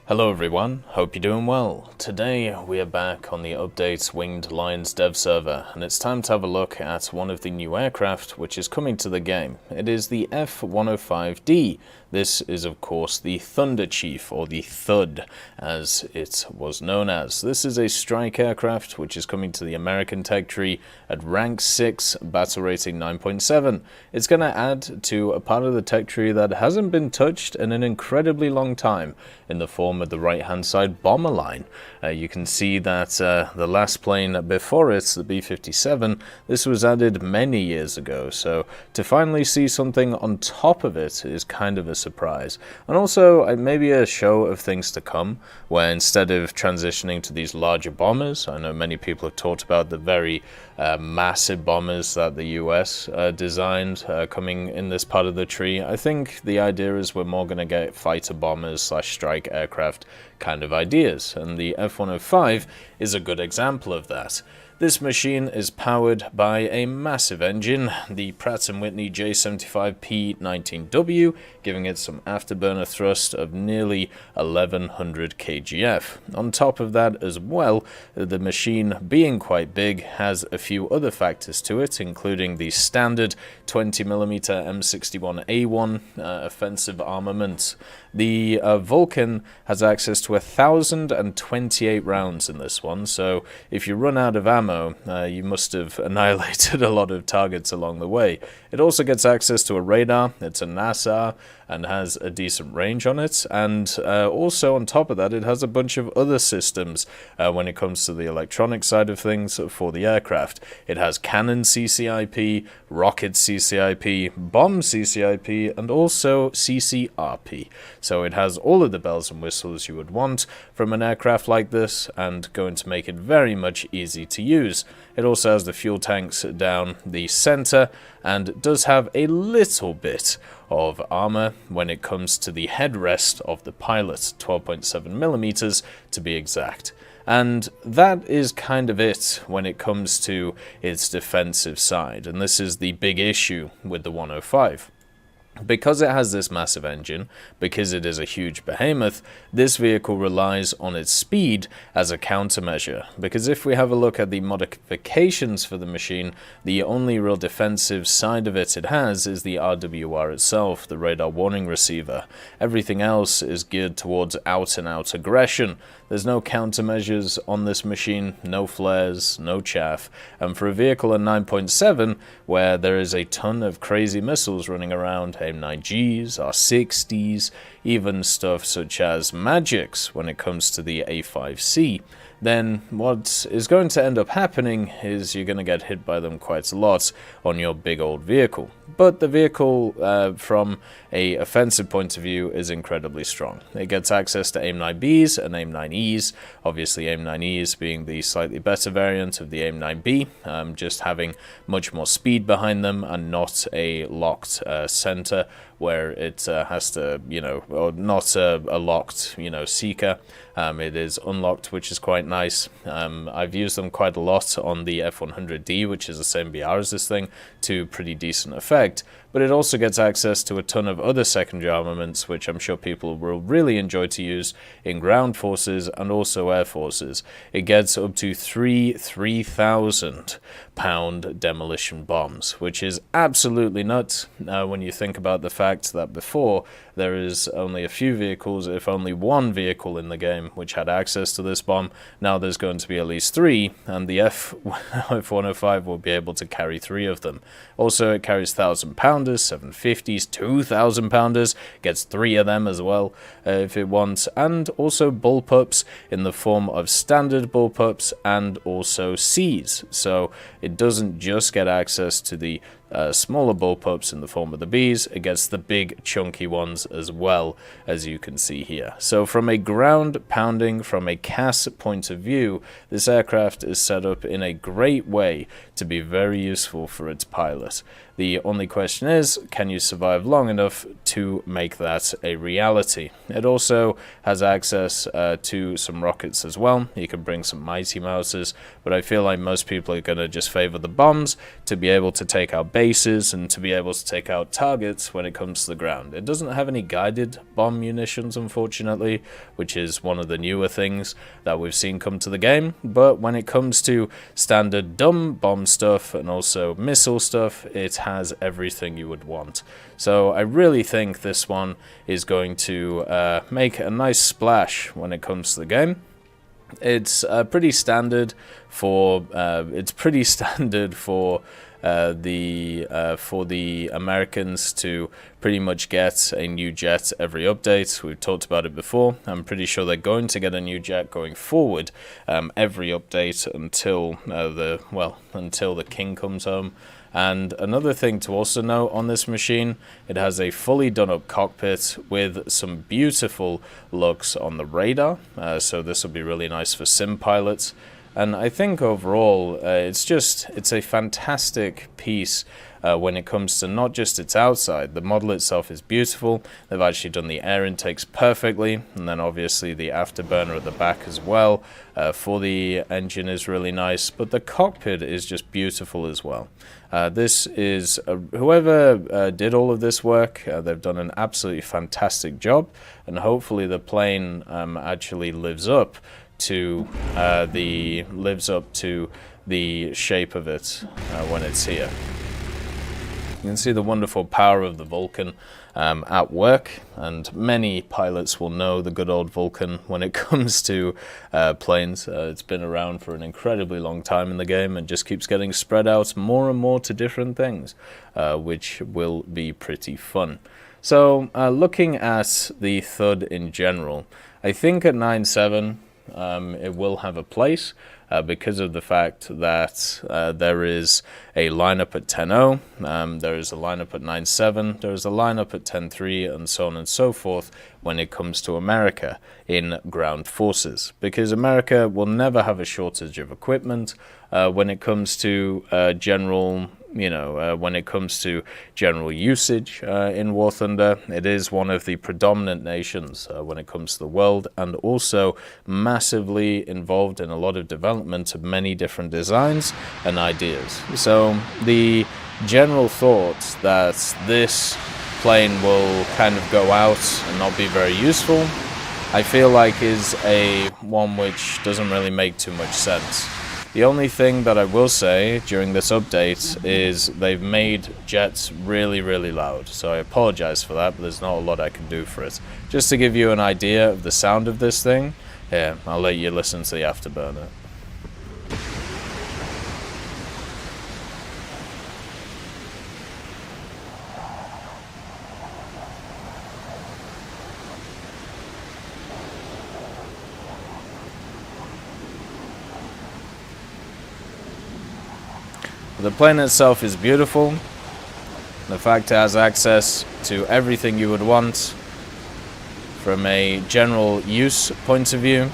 Hello everyone, hope you're doing well. Today we are back on the Update Winged Lions dev server, and it's time to have a look at one of the new aircraft which is coming to the game. It is the F-105D. This is of course the Thunder Chief, or the Thud as it was known as. This is a strike aircraft which is coming to the American tech tree at rank 6, battle rating 9.7. It's going to add to a part of the tech tree that hasn't been touched in an incredibly long time, in the form of the right hand side bomber line. You can see that the last plane before it, the B-57, this was added many years ago, so to finally see something on top of it is kind of a surprise. And also maybe a show of things to come, where instead of transitioning to these larger bombers, I know many people have talked about the very massive bombers that the US designed coming in this part of the tree. I think the idea is we're more going to get fighter bombers / strike aircraft kind of ideas, and the F-105 is a good example of that. This machine is powered by a massive engine, the Pratt & Whitney J75P19W, giving it some afterburner thrust of nearly 1100 kgf. On top of that as well, the machine being quite big has a few other factors to it, including the standard 20mm M61A1 offensive armament. The Vulcan has access to 1,028 rounds in this one, so if you run out of ammo, you must have annihilated a lot of targets along the way. It also gets access to a radar, it's a NASA, and has a decent range on it, and also on top of that it has a bunch of other systems when it comes to the electronic side of things for the aircraft. It has cannon CCIP, rocket CCIP, bomb CCIP, and also CCRP. So it has all of the bells and whistles you would want from an aircraft like this, and going to make it very much easy to use. It also has the fuel tanks down the center, and does have a little bit of armor when it comes to the headrest of the pilot, 12.7mm to be exact. And that is kind of it when it comes to its defensive side, and this is the big issue with the 105. Because it has this massive engine, because it is a huge behemoth, this vehicle relies on its speed as a countermeasure. Because if we have a look at the modifications for the machine, the only real defensive side of it has is the RWR itself, the radar warning receiver. Everything else is geared towards out-and-out aggression. There's no countermeasures on this machine, no flares, no chaff, and for a vehicle at 9.7, where there is a ton of crazy missiles running around, AIM-9Gs, R-60s, even stuff such as Magics when it comes to the A5C, then what is going to end up happening is you're going to get hit by them quite a lot on your big old vehicle. But the vehicle, from a offensive point of view, is incredibly strong. It gets access to AIM-9Bs and AIM-9Es, obviously AIM-9Es being the slightly better variant of the AIM-9B, just having much more speed behind them and not a locked center where it has to, or not a locked, seeker. It is unlocked, which is quite nice. I've used them quite a lot on the F-100D, which is the same BR as this thing, to pretty decent effect. But it also gets access to a ton of other secondary armaments, which I'm sure people will really enjoy to use in ground forces and also air forces. It gets up to 3,000-pound demolition bombs, which is absolutely nuts when you think about the fact that before there is only a few vehicles, if only one vehicle in the game, which had access to this bomb. Now there's going to be at least 3, and the F-105 will be able to carry 3 of them. Also, it carries 1,000-pounders, 750s, 2,000-pounders, gets 3 of them as well if it wants, and also bullpups in the form of standard bullpups and also Cs. So it doesn't just get access to the smaller bullpups in the form of the Bs, it gets the big chunky ones as well, as you can see here. So from a ground pounding, from a CAS point of view, this aircraft is set up in a great way to be very useful for its pilot. The only question is, can you survive long enough to make that a reality? It also has access to some rockets as well. You can bring some Mighty Mouses, but I feel like most people are going to just favor the bombs to be able to take out bases and to be able to take out targets when it comes to the ground. It doesn't have any guided bomb munitions, unfortunately, which is one of the newer things that we've seen come to the game, but when it comes to standard dumb bomb stuff and also missile stuff, it has everything you would want. So I really think this one is going to make a nice splash when it comes to the game. It's pretty standard for the Americans to pretty much get a new jet every update. We've talked about it before. I'm pretty sure they're going to get a new jet going forward every update until the king comes home. And another thing to also note on this machine, it has a fully done up cockpit with some beautiful looks on the radar, so this will be really nice for sim pilots. And I think overall it's a fantastic piece when it comes to not just its outside. The model itself is beautiful. They've actually done the air intakes perfectly, and then obviously the afterburner at the back as well for the engine is really nice, but the cockpit is just beautiful as well. This is whoever did all of this work, they've done an absolutely fantastic job, and hopefully the plane actually lives up to the shape of it when it's here. You can see the wonderful power of the Vulcan at work, and many pilots will know the good old Vulcan when it comes to planes. It's been around for an incredibly long time in the game and just keeps getting spread out more and more to different things, which will be pretty fun. So looking at the Thud in general, I think at 9.7 it will have a place because of the fact that there is a lineup at 10.0, there is a lineup at 9.7, there is a lineup at 10.3, and so on and so forth when it comes to America in ground forces, because America will never have a shortage of equipment when it comes to general usage in War Thunder. It is one of the predominant nations when it comes to the world, and also massively involved in a lot of development of many different designs and ideas. So the general thought that this plane will kind of go out and not be very useful, I feel like is a one which doesn't really make too much sense. The only thing that I will say during this update is they've made jets really, really loud. So I apologize for that, but there's not a lot I can do for it. Just to give you an idea of the sound of this thing, here, I'll let you listen to the afterburner. The plane itself is beautiful. The fact it has access to everything you would want from a general use point of view,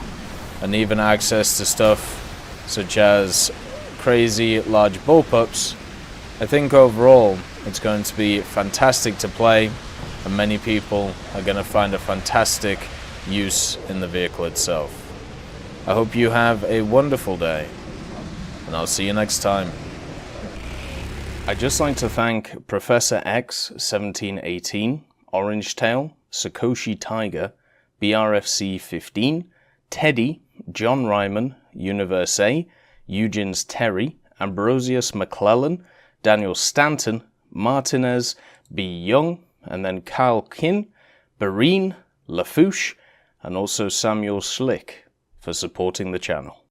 and even access to stuff such as crazy large bullpups, I think overall it's going to be fantastic to play, and many people are going to find a fantastic use in the vehicle itself. I hope you have a wonderful day, and I'll see you next time. I'd just like to thank Professor X 1718, Orange Tail, Sakoshi Tiger, BRFC 15, Teddy, John Ryman, Universe A, Eugens Terry, Ambrosius McClellan, Daniel Stanton, Martinez, B. Young, and then Kyle Kin, Barine, Lafouche, and also Samuel Slick for supporting the channel.